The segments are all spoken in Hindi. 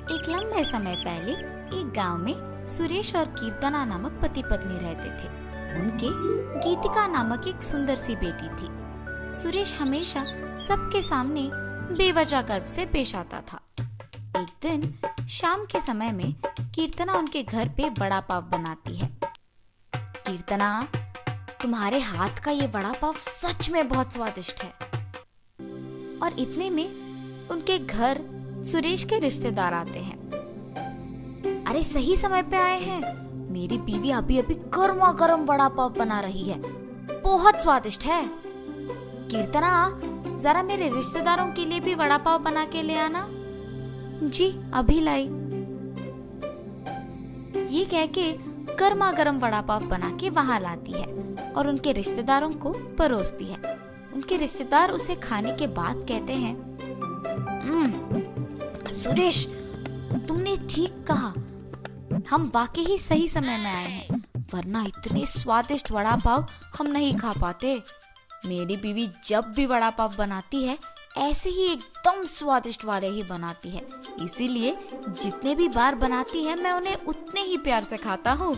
एक लंबे समय पहले एक गांव में सुरेश और कीर्तना नामक पति पत्नी रहते थे। उनके गीतिका नामक एक सुंदर सी बेटी थी। सुरेश हमेशा सबके सामने बेवजह गर्व से पेश आता था। एक दिन शाम के समय में कीर्तना उनके घर पे वड़ा पाव बनाती है। कीर्तना, तुम्हारे हाथ का ये वड़ा पाव सच में बहुत स्वादिष्ट है। और इतने में उनके घर सुरेश के रिश्तेदार आते हैं। अरे सही समय पे आए हैं, मेरी बीवी अभी अभी गर्मा गर्म वड़ा पाव बना रही है, बहुत स्वादिष्ट है। कीर्तना, जरा मेरे रिश्तेदारों के लिए भी वड़ा पाव बना के ले आना। जी अभी लाई। ये कह के गर्मा गर्म वड़ा पाव बना के वहां लाती है और उनके रिश्तेदारों को परोसती है। उनके रिश्तेदार उसे खाने के बाद कहते हैं, सुरेश, तुमने ठीक कहा, हम वाकई ही सही समय में आए हैं, वरना इतने स्वादिष्ट वड़ा पाव हम नहीं खा पाते। मेरी बीवी जब भी वड़ा पाव बनाती है ऐसे ही एकदम स्वादिष्ट वाले ही बनाती है, इसीलिए जितने भी बार बनाती है मैं उन्हें उतने ही प्यार से खाता हूँ।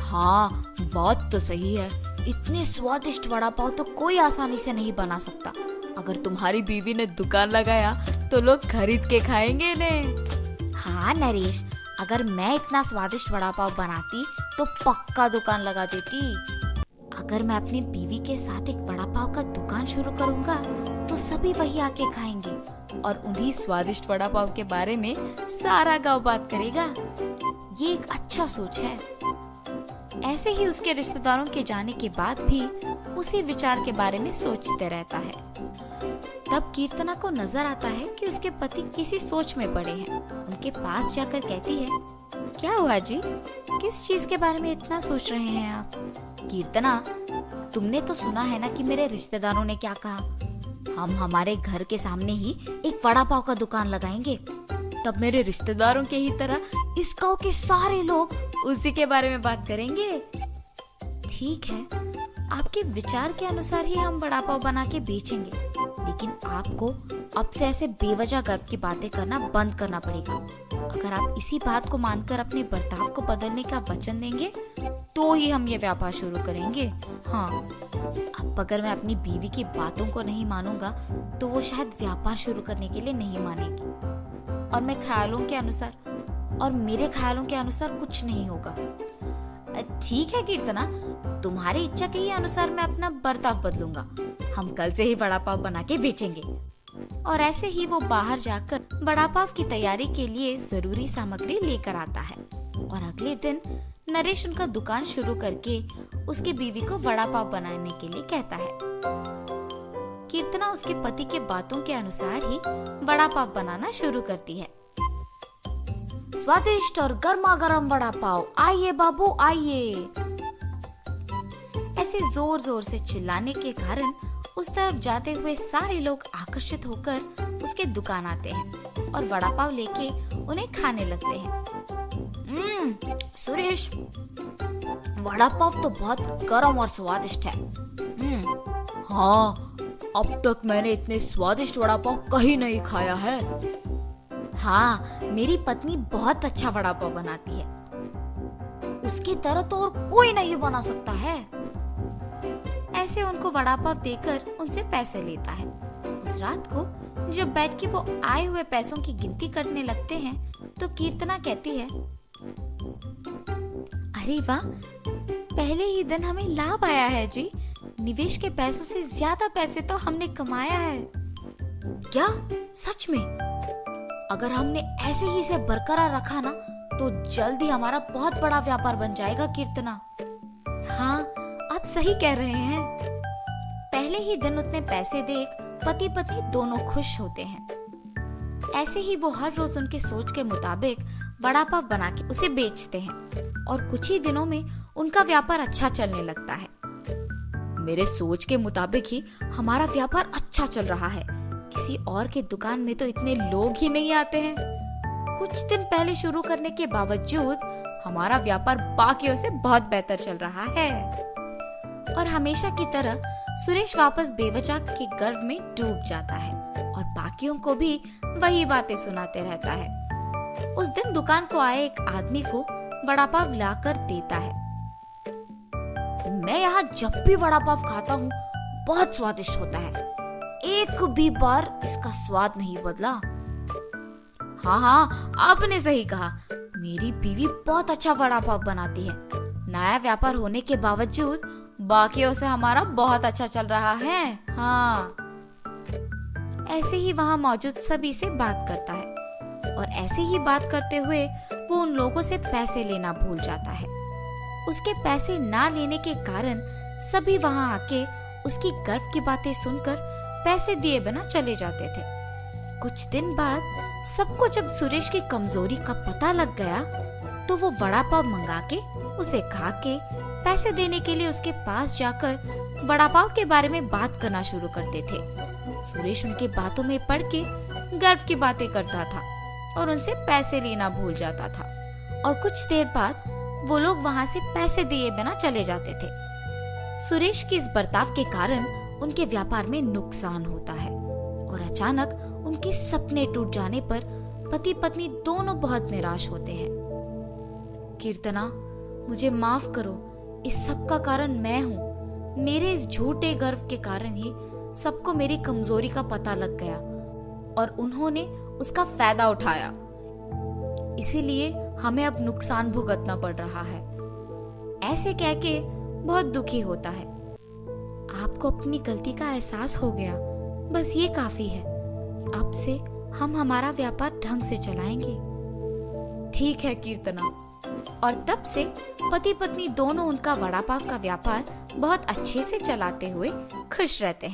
हाँ, बात तो सही है, इतने स्वादिष्ट वड़ा पाव तो कोई आसानी से नहीं बना सकता। अगर तुम्हारी बीवी ने दुकान लगाया तो लोग खरीद के खाएंगे इन्हें। हाँ नरेश, अगर मैं इतना स्वादिष्ट वड़ा पाव बनाती तो पक्का दुकान लगा देती। अगर मैं अपनी बीवी के साथ एक वड़ा पाव का दुकान शुरू करूंगा तो सभी वही आके खाएंगे और उन्हीं स्वादिष्ट वड़ा पाव के बारे में सारा गांव बात करेगा। ये एक अच्छा सोच है। ऐसे ही उसके रिश्तेदारों के जाने के बाद भी उसी विचार के बारे में सोचते रहता है। तब कीर्तना को नजर आता है कि उसके पति किसी सोच में पड़े हैं। उनके पास जाकर कहती है, क्या हुआ जी, किस चीज के बारे में इतना सोच रहे हैं आप? कीर्तना, तुमने तो सुना है ना कि मेरे रिश्तेदारों ने क्या कहा, हम हमारे घर के सामने ही एक वड़ा पाव का दुकान लगाएंगे। तब मेरे रिश्तेदारों के ही तरह इस गांव के सारे लोग उसी के बारे में बात करेंगे। ठीक है, आपके विचार के अनुसार ही हम वड़ा पाव बना के बेचेंगे, लेकिन आपको अब से ऐसे बेवजह गर्व की बातें करना बंद करना पड़ेगा। अगर आप इसी बात को मानकर अपने बर्ताव को बदलने का वचन देंगे तो ही हम ये व्यापार शुरू करेंगे। हाँ, अब अगर मैं अपनी बीवी की बातों को नहीं मानूंगा तो वो शायद व्यापार शुरू करने के लिए नहीं मानेगी और मेरे ख्यालों के अनुसार कुछ नहीं होगा। ठीक है कीर्तना, तुम्हारी इच्छा के ही अनुसार मैं अपना बर्ताव बदलूंगा। हम कल से ही वड़ा पाव बना के बेचेंगे। और ऐसे ही वो बाहर जाकर वड़ा पाव की तैयारी के लिए जरूरी सामग्री लेकर आता है और अगले दिन नरेश उनका दुकान शुरू करके उसकी बीवी को वड़ा पाव बनाने के लिए कहता है। कीर्तना उसके पति के बातों के अनुसार ही वड़ा पाव बनाना शुरू करती है। स्वादिष्ट और गर्मा गर्म वड़ा पाव, आइए बाबू आइए। ऐसे जोर जोर से चिल्लाने के कारण उस तरफ जाते हुए सारे लोग आकर्षित होकर उसके दुकान आते हैं और वड़ा पाव लेके उन्हें खाने लगते हैं। सुरेश, वड़ा पाव तो बहुत गर्म और स्वादिष्ट है। हाँ, अब तक मैंने इतने स्वादिष्ट वड़ा पाव कहीं नहीं खाया है। हाँ, मेरी पत्नी बहुत अच्छा वड़ा पाव बनाती है, उसकी तरह तो और कोई नहीं बना सकता है। ऐसे उनको वड़ा पाव देकर उनसे पैसे लेता है। उस रात को जब बैठ के वो आए हुए पैसों की गिनती करने लगते हैं तो कीर्तना कहती है, अरे वाह, पहले ही दिन हमें लाभ आया है जी। निवेश के पैसों से ज्यादा पैसे तो हमने कमाया है। क्या सच में? अगर हमने ऐसे ही इसे बरकरार रखा ना तो जल्द ही हमारा बहुत बड़ा व्यापार बन जाएगा कीर्तना। हाँ, आप सही कह रहे हैं। पहले ही दिन उतने पैसे देख पति पत्नी दोनों खुश होते हैं। ऐसे ही वो हर रोज उनके सोच के मुताबिक वड़ा पाव बना के उसे बेचते हैं और कुछ ही दिनों में उनका व्यापार अच्छा चलने लगता है। मेरे सोच के मुताबिक ही हमारा व्यापार अच्छा चल रहा है, किसी और के दुकान में तो इतने लोग ही नहीं आते हैं। कुछ दिन पहले शुरू करने के बावजूद हमारा व्यापार बाकियों से बहुत बेहतर चल रहा है। और हमेशा की तरह सुरेश वापस बेवजह के गर्व में डूब जाता है और बाकियों को भी वही बातें सुनाते रहता है। उस दिन दुकान को आए एक आदमी को वड़ा पाव लाकर देता है। मैं यहाँ जब भी वड़ा पाव खाता हूँ बहुत स्वादिष्ट होता है, एक भी बार इसका स्वाद नहीं बदला। हाँ, आपने सही कहा, मेरी बीवी बहुत अच्छा वड़ा पाव बनाती है। नया व्यापार होने के बावजूद बाकियों से हमारा बहुत अच्छा चल रहा है। हाँ, ऐसे ही वहाँ मौजूद सभी से बात करता है और ऐसे ही बात करते हुए वो उन लोगों से पैसे लेना भूल जाता है। उसके पैसे ना लेने के कारण सभी वहाँ आके उसकी गर्व की बातें सुनकर पैसे दिए बिना चले जाते थे। कुछ दिन बाद सबको जब सुरेश की कमजोरी का पता लग गया तो वो वड़ा पाव मंगा के उसे खा के पैसे देने के लिए उसके पास जाकर वड़ा पाव के बारे में बात करना शुरू करते थे। सुरेश उनकी बातों में पड़ के गर्व की बातें करता था और उनसे पैसे लेना भूल जाता था और कुछ देर बाद वो लोग वहाँ से पैसे दिए बिना चले जाते थे। सुरेश के इस बर्ताव के कारण उनके व्यापार में नुकसान होता है और अचानक उनके सपने टूट जाने पर पति पत्नी दोनों बहुत निराश होते हैं। कीर्तना, मुझे माफ करो, इस सब का कारण मैं हूँ। मेरे इस झूठे गर्व के कारण ही सबको मेरी कमजोरी का पता लग गया और उन्होंने उसका फायदा उठाया। इसीलिए हमें अब नुकसान भुगतना पड़ रहा है। ऐसे कह के बहुत दुखी होता है। आपको अपनी गलती का एहसास हो गया, बस ये काफी है। अब से हम हमारा व्यापार ढंग से चलाएंगे। ठीक है कीर्तना। और तब से पति पत्नी दोनों उनका वड़ा पाव का व्यापार बहुत अच्छे से चलाते हुए खुश रहते हैं।